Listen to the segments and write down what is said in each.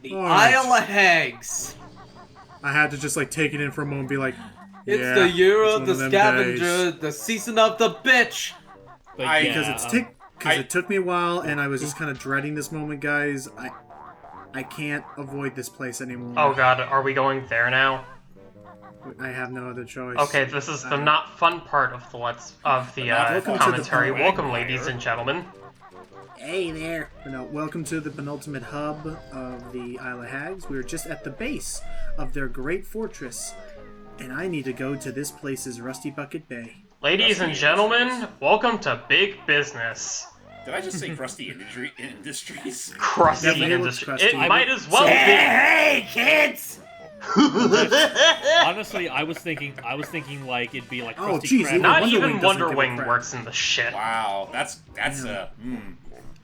The Isle of Hags. I had to just like take it in for a moment and be like, It's yeah, the year it's of one the them scavenger, days. the season of the bitch. Because it took me a while, and I was just kind of dreading this moment, guys. I can't avoid this place anymore. Oh god, are we going there now? I have no other choice. Okay, this is the not fun part of the commentary. Welcome, ladies and gentlemen. Hey there. No, welcome to the penultimate hub of the Isle of Hags. We're just at the base of their great fortress, and I need to go to this place's Rusty Bucket Bay. Ladies and gentlemen, welcome to Big Business. Did I just say Crusty Industries? Crusty Industries. It might as well be. Hey, kids! Honestly, I was thinking like it'd be like Oh, Krusty geez, Krab. Not Wonder even Wing doesn't Wonder give a Wing crap. works in the shit. Wow, that's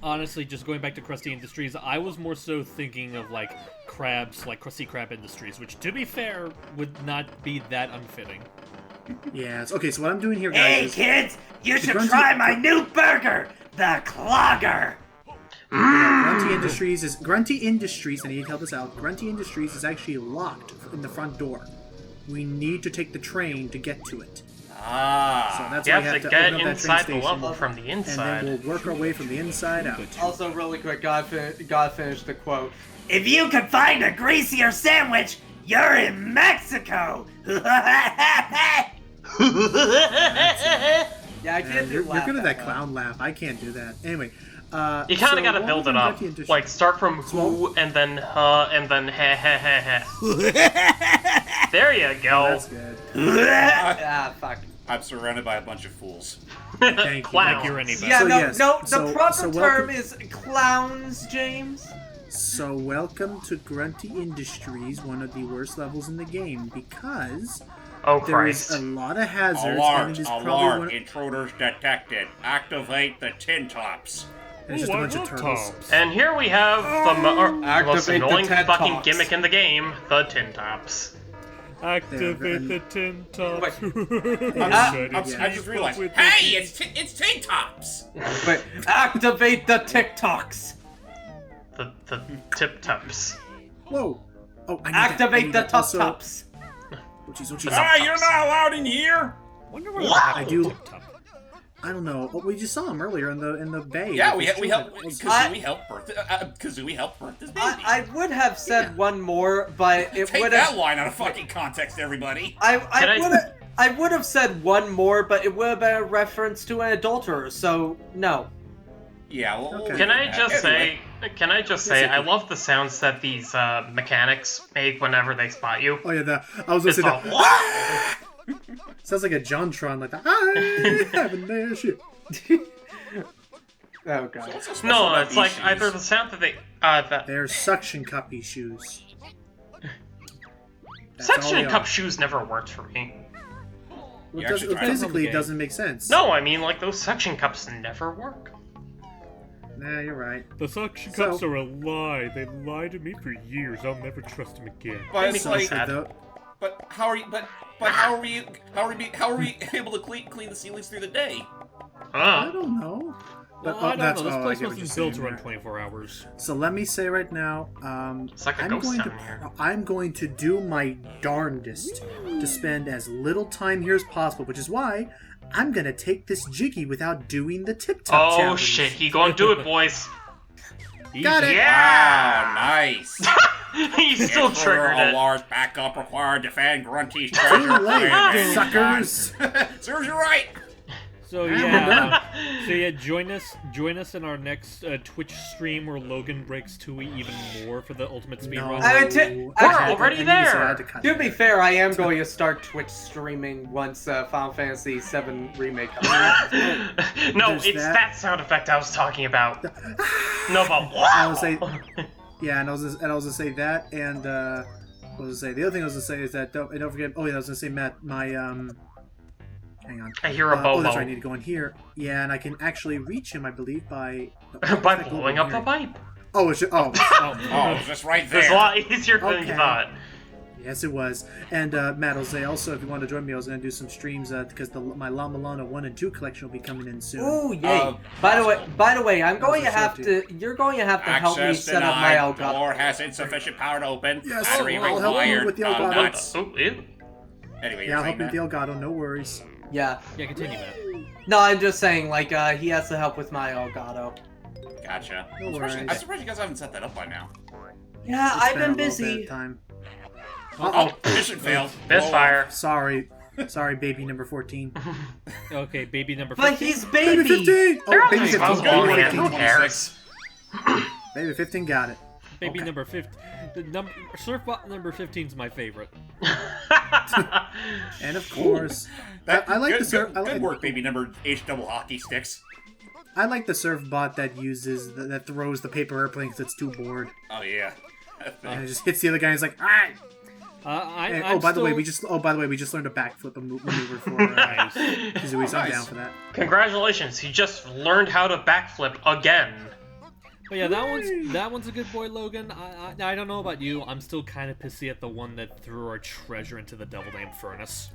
Honestly, just going back to Krusty Industries, I was more so thinking of like crabs, like Krusty Krab Industries, which, to be fair, would not be that unfitting. Yes. Okay, so what I'm doing here, guys, Hey, is... kids! You should Grunty- try my new burger, the Clogger! Grunty Industries, I need to tell this out. Grunty Industries is actually locked in the front door. We need to take the train to get to it. So that's You why have we to have to get open up that inside the train station, level from the and inside. then we'll work our way from the inside out. Also, really quick, gotta finish the quote. If you can find a greasier sandwich, you're in Mexico! Yeah, I can't do You're laugh good at that well. clown laugh. I can't do that. Anyway, You kind of gotta build it up. Like, start from who, and then and then There you go. That's good. Ah, fuck. I'm surrounded by a bunch of fools. Thank you. Clown. Like you're anybody. Yeah, So, no, yes, no, so- the proper so term welcome- is clowns, James. So welcome to Grunty Industries, one of the worst levels in the game, because Oh there is Christ. a lot of hazards, and Alert! it is probably Alert! one. Intruders detected. Activate the tin tops. And it's just a bunch of turtles. And here we have the most Activate the annoying TED fucking Talks. gimmick in the game, the tin tops. Activate the tin tops. I just realized. Hey, it's tin tops. Wait, activate the TikToks. The tip tops. Whoa! Oh, I need that. I Activate need the that. top Also- tops. Oh, jeez, oh, jeez. You're not allowed in here. Wonder where I do. I don't know. Oh, we just saw him earlier in the bay. Yeah, with we his helped. children. Kazooie helped birth this baby. I would have said one more, but it Take would that have. line out of fucking context, everybody. I would have said one more, but it would have been a reference to an adulterer. So no. Yeah. Well, Okay. Can I just anyway. say, I love the sounds that these mechanics make whenever they spot you. Oh yeah, I was gonna It's say all, that. Sounds like a JonTron, like that. I have an airship. Oh god. What's so special no, about it's these like shoes? either the sound that they that They're suction cuppy shoes. That's all suction they cup are. shoes never worked for me. Well, You it actually doesn't, tried it. physically, it doesn't make sense. No, I mean like those suction cups never work. Nah, you're right. The suction So- cups are a lie. They lied to me for years. I'll never trust them again. But Makes it's me like, sad. but how are you? But how are we able to clean the ceilings through the day? I don't know. But, Well, I don't know. This I place get what wasn't you're built to saying run there. 24 hours. So let me say right now, It's like a ghost town here. I'm going to do my darndest to spend as little time here as possible, which is why I'm gonna take this jiggy without doing the tip-top Oh challenge. shit, he gonna do it, boys. Got it! Yeah! Wow, nice. He still Intruder triggered it. alarms backup required. Defend Grunty's Too treasure. late, suckers! Serves you right. So we're yeah, join us in our next Twitch stream where Logan breaks Tooie even more for the ultimate No. speedrun. I would t- We're actually, already I need to say I there. had to cut To it be there. fair, I am going to start Twitch streaming once Final Fantasy VII Remake comes out. No, There's it's that. that sound effect I was talking about. No, but I was say, yeah, and I was gonna say that, and what was I say? The other thing I was gonna say is that don't forget. Oh yeah, I was gonna say Matt, my hang on. I hear a Oh, that's bobo. right. I need to go in here. Yeah, and I can actually reach him, I believe, by By blowing up the pipe. Oh, it's just, oh. Oh, it's just right It's a there. lot easier than Okay. you thought. Yes, it was. And Matt, I'll say also, if you want to join me, I was going to do some streams because my La Milana 1 and 2 collection will be coming in soon. Ooh, yay! By the way, I'm going to have to. You're going to have to help me set up my Elgato. Door has insufficient power to open. Yes, Battery I'll help you required. with the Elgato. Anyway, Yeah, I'll help you with the Elgato. No worries. Yeah. Yeah, continue, Matt. No, I'm just saying, like, he has to help with my Elgato. Gotcha. No I'm worries. surprised you guys haven't set that up by now. Yeah, It's I've been a been little bit busy. of time. Oh, mission failed. Misfire. Sorry, baby number 14. Okay, baby number 15. But he's Baby baby. 15. They're Oh, on baby these 15. phones long, Baby man. 15. Who cares? Baby 15 got it. Baby Okay. number 15. The Surfbot number 15 is my favorite. And of course, I like good, the surf. Good work, baby number H double hockey sticks. I like the surf bot that uses that throws the paper airplane because it's too bored, Oh yeah. and it just hits the other guy. And he's like, "Alright." I'm By the way, still- we just learned a backflip maneuver for Kazooie, so I'm down for that. Congratulations, he just learned how to backflip again. But yeah, that one's a good boy, Logan. I don't know about you. I'm still kind of pissy at the one that threw our treasure into the Devil Named Furnace.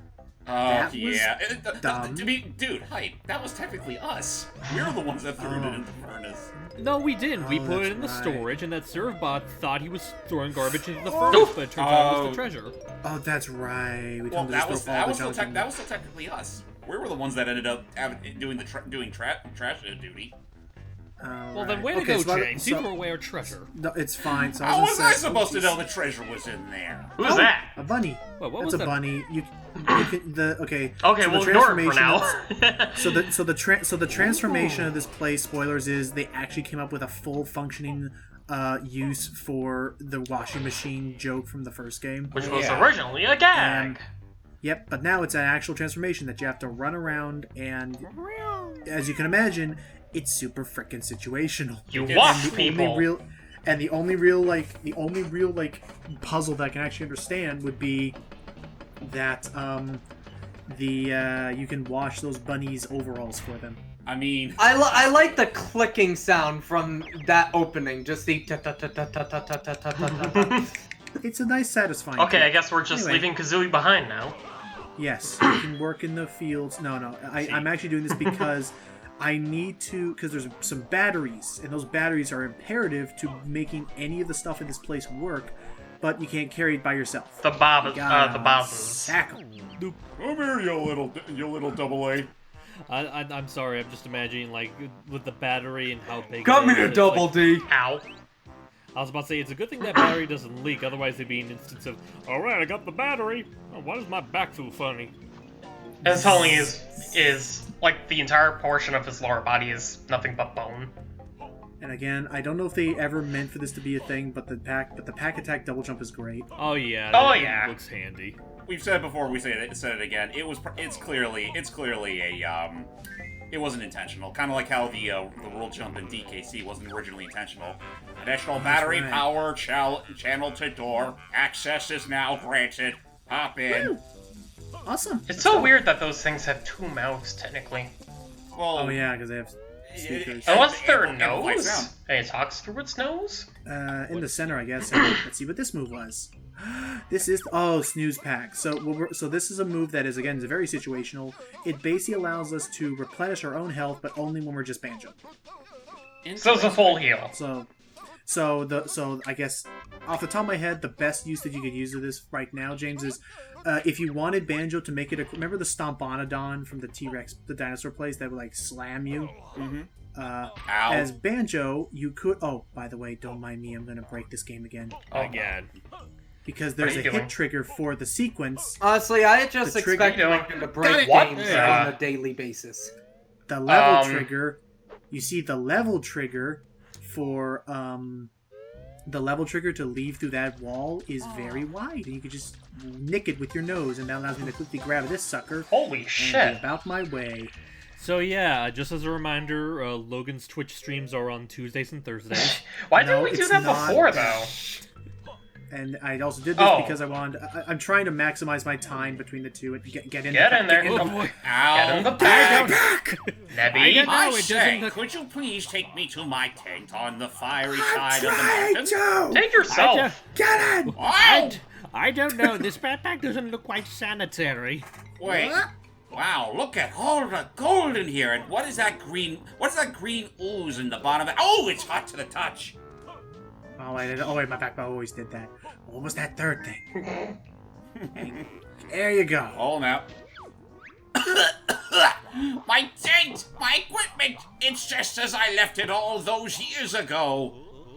Oh That was yeah. dumb. To be, dude, hype. That was technically us. We're the ones that threw it in the furnace. No, we didn't. We Oh, put it that's in the right. storage, and that Surfbot thought he was throwing garbage into the furnace, but it turns out it was the treasure. Oh, that's right. We Well, told him to that just was throw all the junk in. that was still technically us. We were the ones that ended up doing trash duty. Well, then way to Okay, go, so James. You threw away our treasure. No, it's fine. So How was I say- supposed to know the treasure was in there? Who's that? A bunny. Wait, what That's was a that? bunny. You can okay. Okay, so the we'll ignore it for transformation now. So the transformation of this place, spoilers, is they actually came up with a full functioning use for the washing machine joke from the first game. Which was Yeah. originally a gag. Yep, but now it's an actual transformation that you have to run around, and as you can imagine, it's super frickin' situational. You And wash the people. only real puzzle that I can actually understand would be that you can wash those bunnies' overalls for them. I mean, I like the clicking sound from that opening. Just the ta ta ta ta ta ta ta ta ta ta. It's a nice, satisfying. Okay, I click. guess we're just Anyway. leaving Kazooie behind now. Yes, you can work in the fields. No, I'm actually doing this because I need to, because there's some batteries, and those batteries are imperative to making any of the stuff in this place work, but you can't carry it by yourself. The You gotta the bosses. sack 'em. come here, you little double A. I'm sorry. I'm just imagining like with the battery and how big. Come it here, is, it's Double like- D. Ow. I was about to say it's a good thing that battery doesn't leak. Otherwise, there'd be an instance of, all right, I got the battery. Oh, why does my back feel funny? His only is like the entire portion of his lower body is nothing but bone. And again, I don't know if they ever meant for this to be a thing, but the pack attack double jump is great. Oh yeah. Oh, it yeah. looks handy. We've said it before. We said it again. It's clearly a It wasn't intentional. Kind of like how the world jump in DKC wasn't originally intentional. Additional battery right. power channel to door. Access is now granted. Hop in. Woo! Awesome. It's so weird that those things have two mouths, technically. Well, Oh yeah, because they have speakers. And what's their and like nose? sound. And it talks through its nose? In the center, I guess. Let's see what this move was. This is snooze pack. So this is a move that is again very situational. It basically allows us to replenish our own health, but only when we're just Banjo. So it's a full heal. So I guess off the top of my head, the best use that you could use of this right now, James, is if you wanted Banjo to make it remember the Stomponodon from the T-Rex, the dinosaur place that would like slam you. Mm-hmm. Ow. Ow. As Banjo, you could. Oh, by the way, don't mind me. I'm gonna break this game again Again. because there's are a you doing? hit trigger for the sequence. Honestly, I just The trigger- expected Logan to break What? games Yeah. on a daily basis. The level Um, trigger. You see the level trigger for the level trigger to leave through that wall is very wide, and you can just nick it with your nose, and that allows me to quickly grab this sucker Holy and shit. be about my way. So yeah, just as a reminder, Logan's Twitch streams are on Tuesdays and Thursdays. Why No, didn't we do it's that not. before, though? And I also did this Oh. because I wanted. I'm trying to maximize my time between the two and get in. Get in there. Oh the- boy. Ow. Get in the Bag! bag, I Nebby. don't know, I it say, doesn't look- could you please take me to my tent on the fiery I'm side of the trying mountain? to Take yourself. get in. Ow! I don't know. This backpack doesn't look quite sanitary. Wait. Wow, look at all the gold in here. And what is that green ooze in the bottom of it? Oh, it's hot to the touch. Oh, wait, my backpack always did that. What was that third thing? There you go. Oh, now. My tent! My equipment! It's just as I left it all those years ago.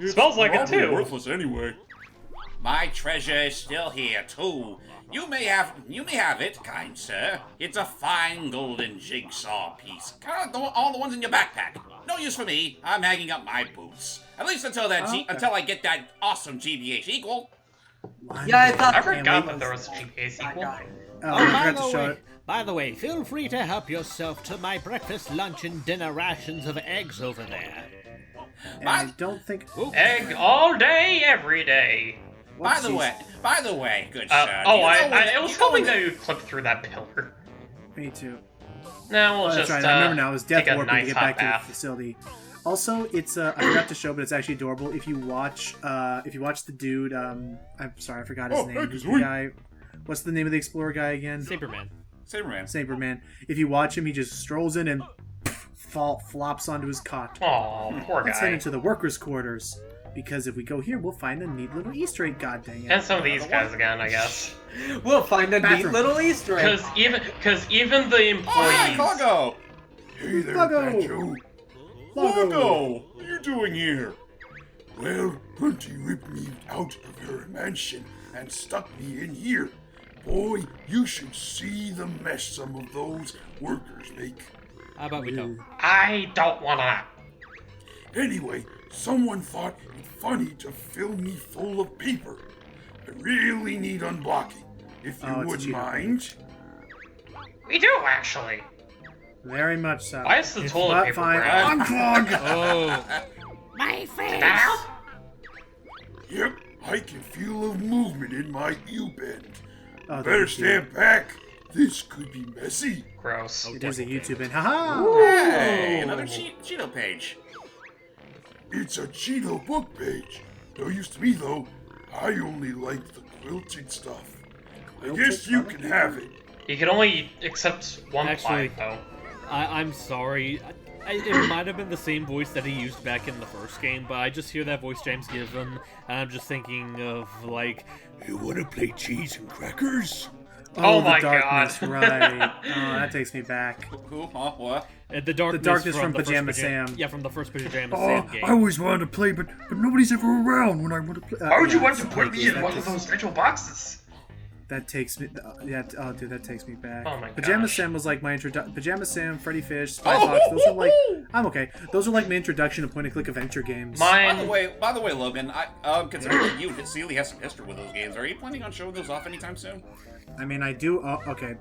Smells like it too. Worthless anyway. My treasure is still here too. You may have it, kind sir. It's a fine golden jigsaw piece. Kind of all the ones in your backpack. No use for me. I'm hanging up my boots. At least until until I get that awesome GBA sequel. Yeah, I thought I forgot that there was a GPA sequel. By the way, feel free to help yourself to my breakfast, lunch, and dinner rations of eggs over there. And I don't think... Egg all day, every day. By the way, good sir. I was hoping that you'd clip through that pillar. Me too. No, we'll that's just right. I remember now. It was death take a warping nice to get hot back to bath. the facility. Also, it's I forgot to show, but it's actually adorable. If you watch the dude, I'm sorry, I forgot his name. Who's the guy? What's the name of the explorer guy again? Saberman. If you watch him, he just strolls in and flops onto his cot. Aw, poor Let's head guy. into the workers' quarters. Because if we go here, we'll find a neat little Easter egg, god dang it. And some of these guys again, I guess. we'll find a neat Bathroom. little Easter egg. Because even the Hey, employees. Cargo! Hey there, Lago. Banjo. Lago! What are you doing here? Well, Grunty ripped me out of her mansion and stuck me in here. Boy, you should see the mess some of those workers make. How about we don't? I don't wanna. Anyway, someone thought it funny to fill me full of paper. I really need unblocking, if you Oh, it's a wouldn't cheater. mind. We do actually. Very much so. Why is the It's toilet not paper fine. brown? Unplug! Oh, My face! Now? Yep, I can feel a movement in my U-bend. Oh, Better thank you. stand back. This could be messy. Gross. It is a YouTube and haha! Hey, another Cheeto page. It's a Cheeto book page. No use to me though. I only like the quilted stuff. I guess you can have it. You can only accept one Actually- plaque, though. I'm sorry. It might have been the same voice that he used back in the first game, but I just hear that voice James gives him, and I'm just thinking of, like... You wanna play cheese and crackers? Oh the my darkness, God. right. Oh, that takes me back. Who? Huh? What? The darkness, from the first Pajama Sam. Yeah, from the first Pajama Oh, Sam game. I always wanted to play, but nobody's ever around when I want to play. Why would you yeah, want to that's put me in that one of takes- those special boxes? That takes me. Yeah. Oh, dude, that takes me back. Oh my Pajama gosh. Sam was like my introduction. Pajama Sam, Freddy Fish, Spy Fox. Those are like. I'm okay. Those are like my introduction to point-and-click adventure games. By Mine. the way, Logan, considering that you really have some history with those games, are you planning on showing those off anytime soon? I mean, I do. Okay.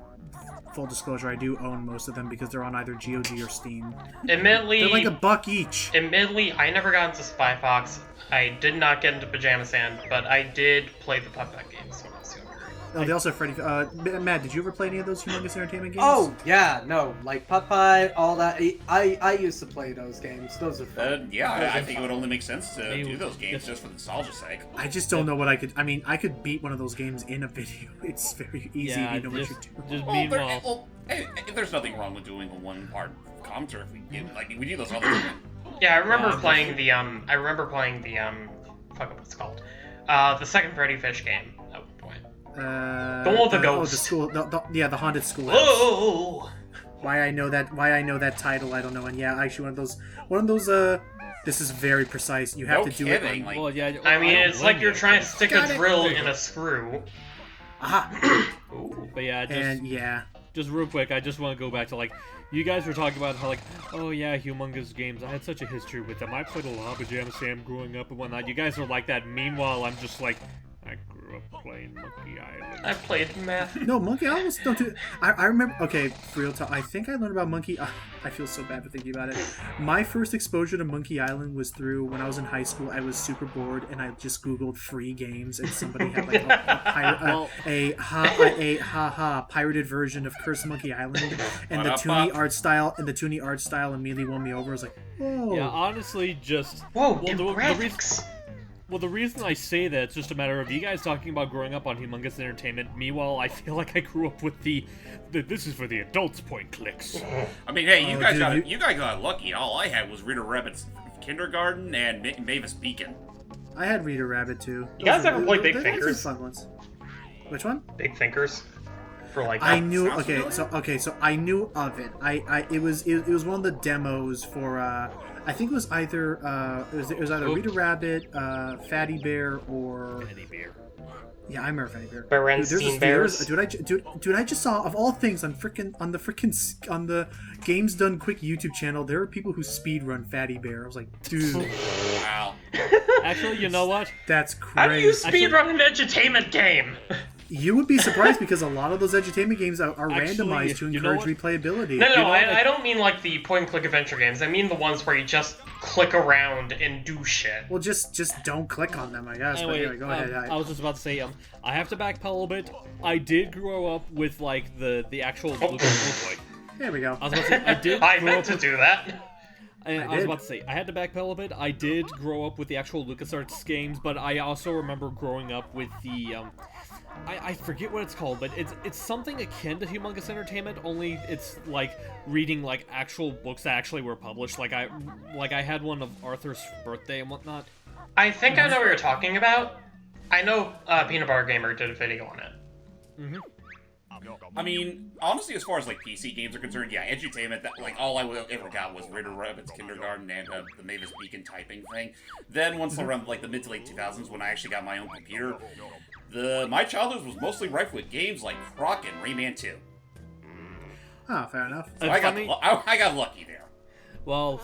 Full disclosure, I do own most of them because they're on either GOG or Steam. Admittedly, They're like $1 each. Admittedly, I never got into Spy Fox. I did not get into Pajama Sand, but I did play the Putt Putt games when I was younger. Oh, they also have Freddy. Matt, did you ever play any of those Humongous Entertainment games? Oh, yeah, no, like Putt-Putt, all that. I used to play those games. Those are fun. Yeah, I think it would only make sense to Maybe do those games just- just for nostalgia's sake. I just don't know what I could. I mean, I could beat one of those games in a video. It's very easy Yeah, if you know just, what you're doing. just Well, meanwhile... hey, there's nothing wrong with doing a one-part commenter if we we do those all the time. Yeah, I remember Yeah, playing the fuck, what's it called? The second Freddy Fish game at one point. The one with the Oh, ghost. the school. The haunted school. Oh! Why I know that title, I don't know. And yeah, actually, one of those. This is very precise. You have No to do kidding, it. like- Well, yeah, I mean, don't it's like blame you're you, trying to but- stick Got a it. drill in a screw. Aha! But yeah, just, And yeah, just real quick, I just want to go back to, like, you guys were talking about how, like, oh yeah, Humongous games, I had such a history with them. I played a lot of Pajama Sam growing up and whatnot. You guys are like that. Meanwhile, I'm just like, I grew up playing Monkey Island. I played math. no, Monkey Island. Don't do. I remember. Okay, for real talk. I think I learned about Monkey. I feel so bad for thinking about it. My first exposure to Monkey Island was through when I was in high school. I was super bored and I just Googled free games, and somebody had like a pirated version of Curse Monkey Island, and the Toonie art style immediately won me over. I was like, oh, Yeah, honestly, just... Whoa, Well, the the graphics! Well, the reason I say that, it's just a matter of you guys talking about growing up on Humongous Entertainment. Meanwhile, I feel like I grew up with the this is for the adults point clicks. I mean, hey, you guys dude, you guys got lucky. All I had was Rita Rabbit's Kindergarten and Mavis Beacon. I had Rita Rabbit too. You guys ever play Big Those are Thinkers? fun ones. Which one? Big Thinkers. For like. I knew. sounds So I knew of it. It was one of the demos for. I think it was either Rita Rabbit, Fatty Bear, or. Fatty Bear. Yeah, I remember Fatty Bear. Berenstein Bears. Dude, I just saw, of all things, on the Games Done Quick YouTube channel, there are people who speedrun Fatty Bear. I was like, dude, Wow. Actually, you know what? that's How do you crazy. speedrun an edutainment game? You would be surprised because a lot of those edutainment games are Actually, randomized to you know encourage what? replayability. No, You know, I don't mean like the point-and-click adventure games. I mean the ones where you just click around and do shit. Well, just don't click on them, I guess. Anyway, but anyway, go ahead. I was just about to say, I have to backpedal a bit. I did grow up with like the actual Lucas Boy. There we go. I was about to say, I did. I grow meant up to with, do that. I was did. about to say, I had to backpedal a bit. I did grow up with the actual LucasArts games, but I also remember growing up with the I forget what it's called, but it's something akin to Humongous Entertainment. Only it's like reading like actual books that actually were published. Like I had one of Arthur's Birthday and whatnot. I think I know what you're talking about. I know Peanut Butter Gamer did a video on it. I mean, honestly, as far as like PC games are concerned, yeah, edutainment. That like all I ever got was Rita Rabbit's Kindergarten and the Mavis Beacon typing thing. Then once around like the mid to late 2000s, when I actually got my own computer, my childhood was mostly rife with games like Croc and Rayman 2. Oh, fair enough. So I got lucky there. Well,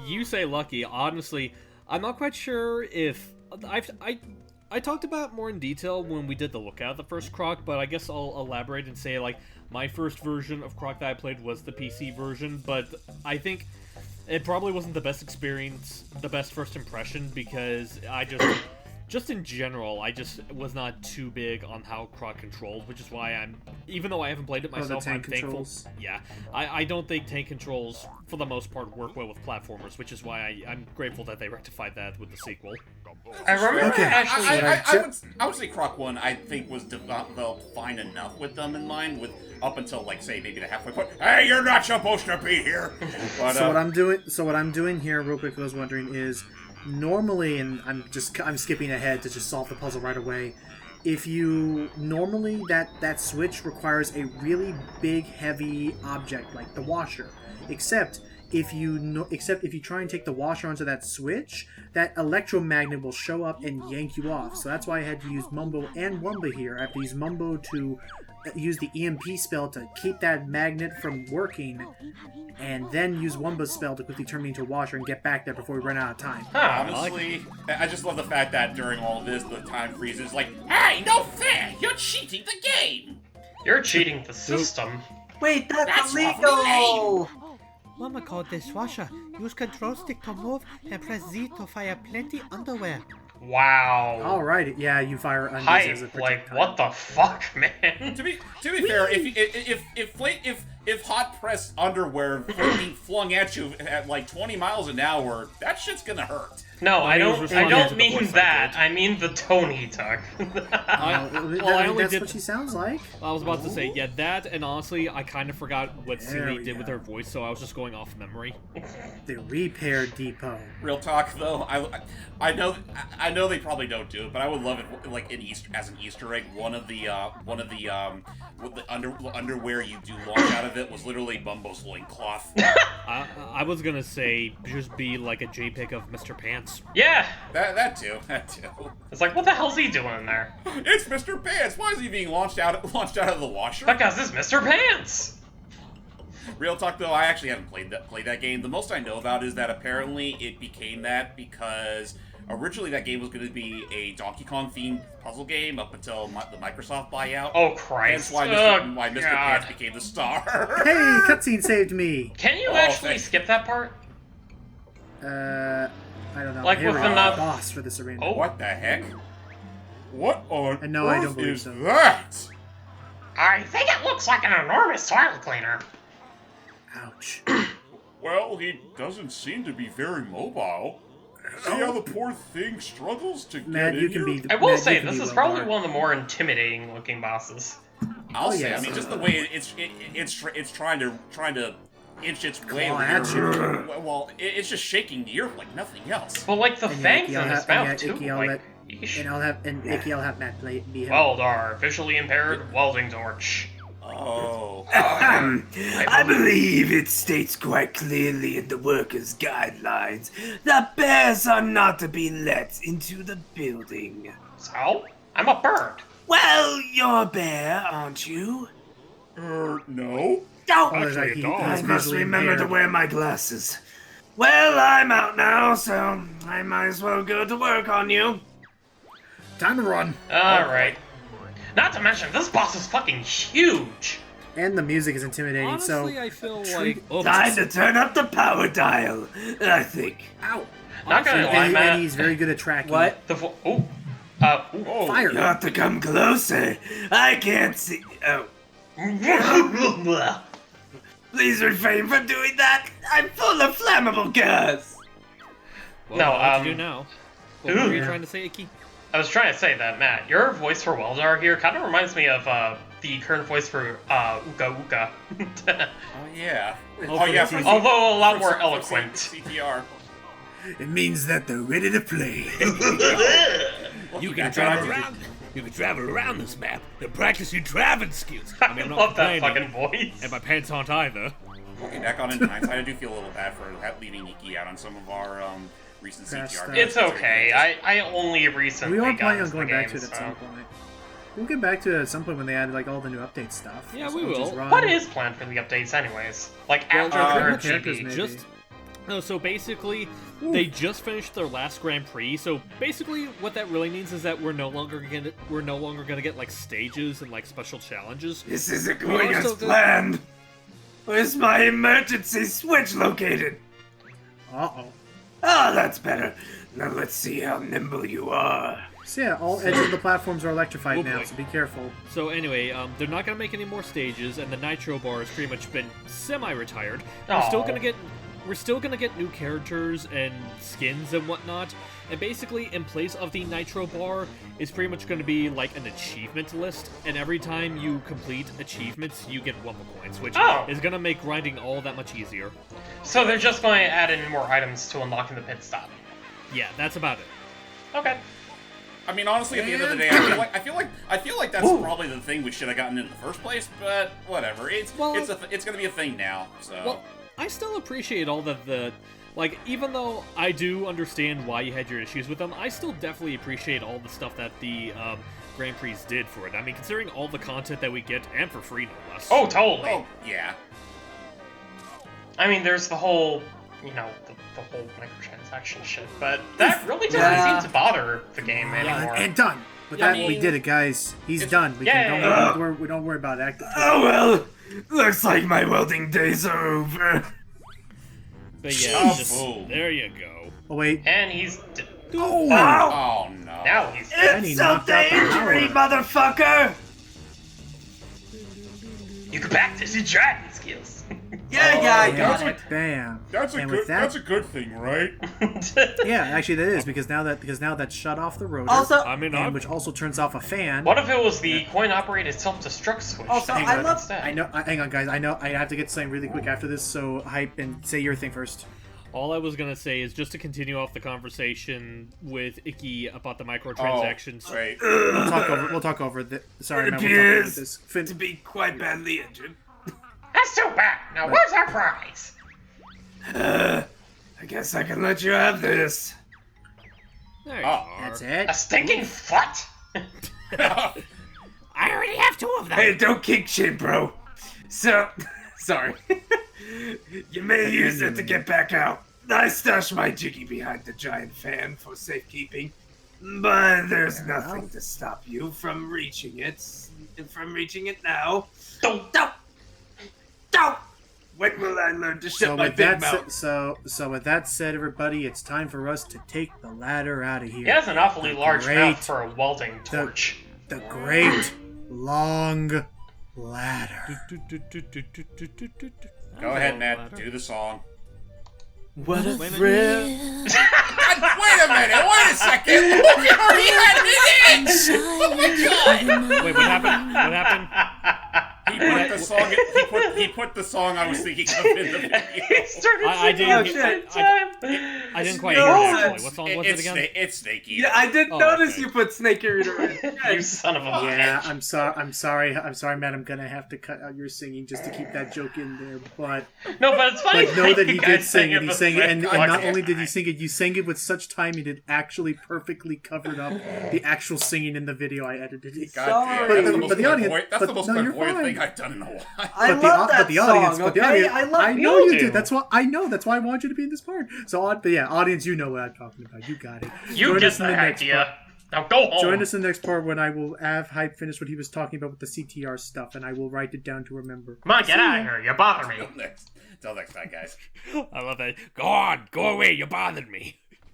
you say lucky. Honestly, I'm not quite sure if I talked about it more in detail when we did the Lookout, the first Croc, but I guess I'll elaborate and say, like, my first version of Croc that I played was the PC version, but I think it probably wasn't the best experience, the best first impression, because I just in general, I just was not too big on how Croc controlled, which is why even though I haven't played it myself, the I'm tank controls. thankful. Yeah, I don't think tank controls, for the most part, work well with platformers, which is why I'm grateful that they rectified that with the sequel. I remember Okay. actually. I would say Croc 1, I think, was developed fine enough with them in mind, with up until like say maybe the halfway point. Hey, you're not supposed to be here. But, So what I'm doing here, real quick, for those wondering, is normally, and I'm skipping ahead to just solve the puzzle right away. If you normally that switch requires a really big, heavy object like the washer, except if you try and take the washer onto that switch, that electromagnet will show up and yank you off. So that's why I had to use Mumbo and Wumba here. I have to use Mumbo to use the EMP spell to keep that magnet from working, and then use Wumba's spell to quickly turn me into a washer and get back there before we run out of time. honestly, I just love the fact that during all this, the time freezes like, hey, no fair! You're cheating the game! You're cheating the system. Wait, that's That's illegal! Mama called dishwasher. Use control stick to move and press Z to fire plenty underwear. Wow. Alright, yeah, you fire undies as a Hype. Like, projectile. what the fuck, man? To be fair, if hot pressed underwear being flung at you at like 20 miles an hour, that shit's gonna hurt. No, I he was don't responding to the mean voice I that. did. I mean the tone he took. I only That's did. what she sounds like. I was about to say, yeah, that, and honestly, I kind of forgot what There Celie we did with go. her voice, so I was just going off memory. The repair depot. Real talk though, I know they probably don't do it, but I would love it like as an Easter egg. One of the underwear you do launch out of it was literally Bumbo's loincloth. I was gonna say, just be like a JPEG of Mr. Pants. Yeah. That too. It's like, what the hell's he doing in there? It's Mr. Pants. Why is he being launched out of the washer? Because it's Mr. Pants! Real talk though, I actually haven't played that game. The most I know about is that apparently it became that because originally that game was going to be a Donkey Kong themed puzzle game up until the Microsoft buyout. Oh, Christ. That's why Mr. Pants became the star. Hey, cutscene saved me! Can you Oh, actually thanks. skip that part? I don't know. Like Here with we are, enough- boss for this arena. Oh. What the heck? What on And no, I earth don't believe is so. that? I think it looks like an enormous toilet cleaner. Ouch. Well, he doesn't seem to be very mobile. See how the poor thing struggles to Matt, get you in can here? be. I will Matt, say, you can this be is well probably dark. one of the more intimidating looking bosses. I'll say. yes. I mean, just the way it's trying to inch its way Claw over at here. Well, it's just shaking the earth like nothing else. But like the And fangs Icky, in I'll his have- and mouth yeah, too. Icky, I'll Like, let- yeesh. Icky, I'll have Matt play be him. Weldar, visually impaired, welding torch. Oh. I believe it states quite clearly in the workers' guidelines that bears are not to be let into the building. So, I'm a bird. Well, you're a bear, aren't you? No. Oh, Oh, there's like, Actually, a dog. I he's must visually remember to impaired. wear my glasses. Well, I'm out now, so I might as well go to work on you. Time to run. Alright. Not to mention, this boss is fucking huge. And the music is intimidating. Honestly, so I feel like Time to turn up the power dial, I think. ow. Not gonna lie, And Matt. he's very good at tracking. The ooh. Ooh. Fire. You have to come closer. I can't see. Oh, please refrain from doing that. I'm full of flammable gas. well, No, what to do now? What were you Yeah. trying to say, Icky? I was trying to say that, Matt, your voice for Weldar here kind of reminds me of the current voice for Uka Uka. Oh yeah. Oh, yeah. for Although a lot more from eloquent. CTR. It means that they're ready to play. You can travel around this map and practice your driving skills. I mean, I I'm love not that complaining, fucking voice. and my pants aren't either. Looking back on it in hindsight, I do feel a little bad for leaving Iki out on some of our recent Past CTR. stuff. It's okay. I only recently We are got planning on into going the back game, to it at so. some point. We'll get back to it at some point when they add like all the new update stuff. Yeah, So we we'll just will. run. What is planned for the updates, anyways? Like Well, after different the characters, RGB? maybe. Just no, so basically, they just finished their last Grand Prix. So basically, what that really means is that we're no longer gonna get like stages and like special challenges. This isn't We going are as still good. planned. Where's my emergency switch located? Uh-oh. Ah, that's better. Now let's see how nimble you are. So yeah, all edges of the platforms are electrified Oh, now, boy. so be careful. So anyway, they're not gonna make any more stages, and the Nitro Bar has pretty much been semi-retired. We're still gonna get new characters and skins and whatnot. And basically, in place of the Nitro Bar, it's pretty much gonna be like an achievement list. And every time you complete achievements, you get Wumpa coins, which Oh. is gonna make grinding all that much easier. So they're just going to add in more items to unlocking the pit stop. Yeah, that's about it. Okay. I mean, honestly, at the end of the day, I feel like that's probably the thing we should have gotten in the first place. But whatever, it's going to be a thing now. So. Well, I still appreciate all the like, even though I do understand why you had your issues with them, I still definitely appreciate all the stuff that the Grand Prix did for it. I mean, considering all the content that we get, and for free, no less. Oh, totally. Oh yeah. I mean, there's the whole, the whole microtransaction shit, but that really doesn't Yeah. seem to bother the game anymore. And done. With Yeah, that, I we mean, did it, guys. He's it's- done. We yeah. don't worry about acting. Oh well, looks like my welding days are over. But yeah, Oh, just, fool. there you go. Oh wait. And he's... Ow! Oh no. Now he's... And he Insult knocked to out the injury, power. motherfucker! You can practice your driving skills. Yeah, I Bam. got it. Bam. That's a And good. with that- That's a good thing, right? Yeah, actually that is because now that shut off the rotor. Also, I mean, and which also turns off a fan. What if it was the coin-operated self-destruct switch? Also, that he I put love- instead? I know. Hang on, guys. I know. I have to get something really quick after this. So hype and say your thing first. All I was gonna say is just to continue off the conversation with Icky about the microtransactions. Oh, right. We'll talk over. Sorry, It man. We'll talk over appears this. to be quite badly injured. That's too bad. Now, where's our prize? I guess I can let you have this. There you Oh, are. That's it. A stinking foot? I already have 2 of them. Hey, don't kick shit, bro. So, sorry. You may use it to get back out. I stashed my jiggy behind the giant fan for safekeeping, but there's nothing to stop you from reaching it. Now. Don't. When will I learn to shut So my with big that mouth? so with that said, everybody, it's time for us to take the ladder out of here. He has an awfully large Great. mouth for a welding torch. The great long ladder. Go ahead, Matt. Do the song. What a Wait a minute. thrill! God Wait a minute. Wait a second. We already had it in. Oh my god. Wait, what happened? What happened? He put the song I was thinking of in the video. He started I singing at the didn't- same time. I didn't quite No, hear it, it's- actually. What song was it again? It's Snake Eater. Yeah, I didn't Oh, notice okay. you put Snake Eater in. You son of a Yeah, bitch. I'm sorry, Matt. I'm gonna have to cut out your singing just to keep that joke in there. But No, but it's funny. know that you he guys did sing it. at He the sang it, same and time. not only did he sing it, you sang it with such timing it actually perfectly covered up the actual singing in the video I edited. It. God Sorry. damn, that's But the most the audience- clairvoyant- that's but the most no, you're clairvoyant fine. thing I've done in a while. I love that the audience, song, but the okay? audience, I love know you do. did. That's why I know. That's why I want you to be in this part. So, but yeah, audience, you know what I'm talking about. You got it. You Join get us in the next part. idea. Now go home. Join us in the next part when I will have Hype finish what he was talking about with the CTR stuff, and I will write it down to remember. Come on, get out of here. You bother me. Till next time, guys. I love that. Go on, go away. You bothered me.